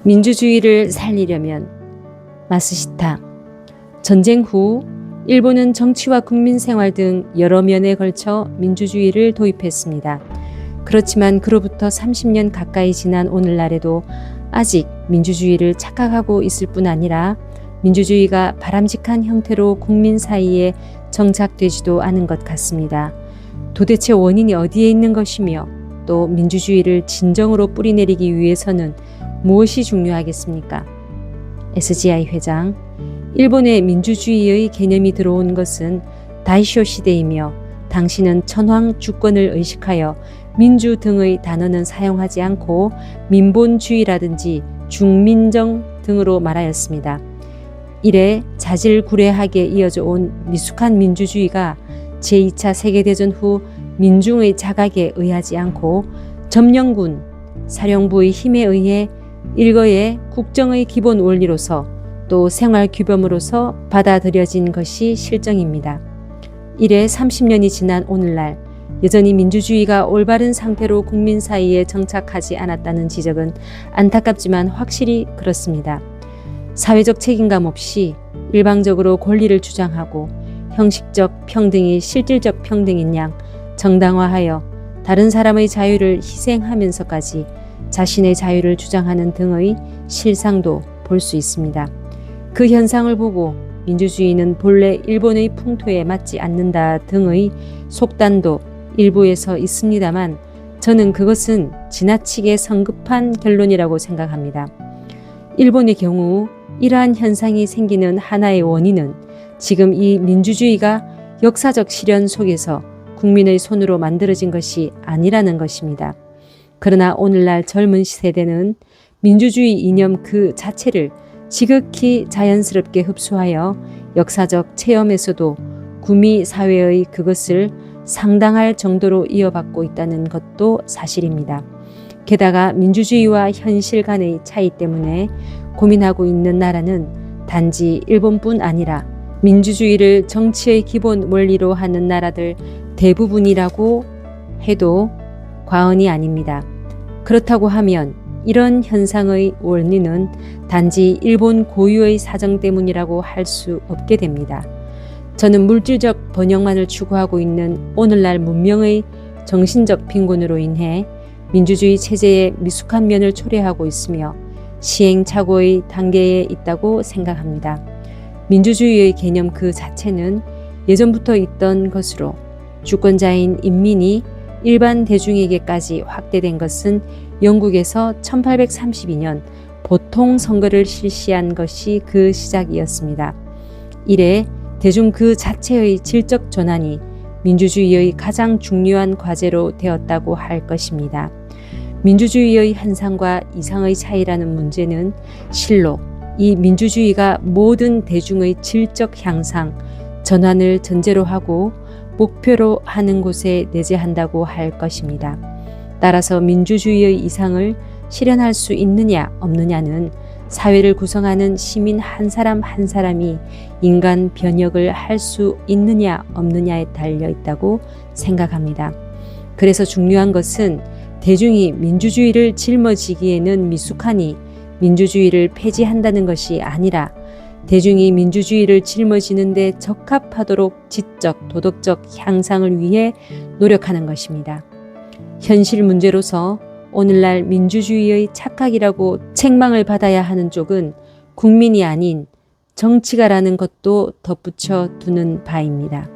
민주주의를 살리려면 마스시타. 전쟁 후 일본은 정치와 국민 생활 등 여러 면에 걸쳐 민주주의를 도입했습니다. 그렇지만 그로부터 30년 가까이 지난 오늘날에도 아직 민주주의를 착각하고 있을 뿐 아니라 민주주의가 바람직한 형태로 국민 사이에 정착되지도 않은 것 같습니다. 도대체 원인이 어디에 있는 것이며 또 민주주의를 진정으로 뿌리내리기 위해서는 무엇이 중요하겠습니까? SGI 회장, 일본의 민주주의의 개념이 들어온 것은 다이쇼 시대이며 당신은 천황 주권을 의식하여 민주 등의 단어는 사용하지 않고 민본주의라든지 중민정 등으로 말하였습니다. 이래 자질구레하게 이어져 온 미숙한 민주주의가 제2차 세계대전 후 민중의 자각에 의하지 않고 점령군, 사령부의 힘에 의해 일거의 국정의 기본 원리로서 또 생활 규범으로서 받아들여진 것이 실정입니다. 이래 30년이 지난 오늘날 여전히 민주주의가 올바른 상태로 국민 사이에 정착하지 않았다는 지적은 안타깝지만 확실히 그렇습니다. 사회적 책임감 없이 일방적으로 권리를 주장하고 형식적 평등이 실질적 평등인 양 정당화하여 다른 사람의 자유를 희생하면서까지 자신의 자유를 주장하는 등의 실상도 볼 수 있습니다. 그 현상을 보고 민주주의는 본래 일본의 풍토에 맞지 않는다 등의 속단도 일부에서 있습니다만 저는 그것은 지나치게 성급한 결론이라고 생각합니다. 일본의 경우 이러한 현상이 생기는 하나의 원인은 지금 이 민주주의가 역사적 시련 속에서 국민의 손으로 만들어진 것이 아니라는 것입니다. 그러나 오늘날 젊은 세대는 민주주의 이념 그 자체를 지극히 자연스럽게 흡수하여 역사적 체험에서도 구미 사회의 그것을 상당할 정도로 이어받고 있다는 것도 사실입니다. 게다가 민주주의와 현실 간의 차이 때문에 고민하고 있는 나라는 단지 일본뿐 아니라 민주주의를 정치의 기본 원리로 하는 나라들 대부분이라고 해도 과언이 아닙니다. 그렇다고 하면 이런 현상의 원인은 단지 일본 고유의 사정 때문이라고 할 수 없게 됩니다. 저는 물질적 번영만을 추구하고 있는 오늘날 문명의 정신적 빈곤으로 인해 민주주의 체제의 미숙한 면을 초래하고 있으며 시행착오의 단계에 있다고 생각합니다. 민주주의의 개념 그 자체는 예전부터 있던 것으로 주권자인 인민이 일반 대중에게까지 확대된 것은 영국에서 1832년 보통 선거를 실시한 것이 그 시작이었습니다. 이래 대중 그 자체의 질적 전환이 민주주의의 가장 중요한 과제로 되었다고 할 것입니다. 민주주의의 현상과 이상의 차이라는 문제는 실로 이 민주주의가 모든 대중의 질적 향상, 전환을 전제로 하고 목표로 하는 곳에 내재한다고 할 것입니다. 따라서 민주주의의 이상을 실현할 수 있느냐 없느냐는 사회를 구성하는 시민 한 사람 한 사람이 인간 변혁을 할 수 있느냐 없느냐에 달려 있다고 생각합니다. 그래서 중요한 것은 대중이 민주주의를 짊어지기에는 미숙하니 민주주의를 폐지한다는 것이 아니라 대중이 민주주의를 짊어지는 데 적합하도록 지적, 도덕적 향상을 위해 노력하는 것입니다. 현실 문제로서 오늘날 민주주의의 착각이라고 책망을 받아야 하는 쪽은 국민이 아닌 정치가라는 것도 덧붙여 두는 바입니다.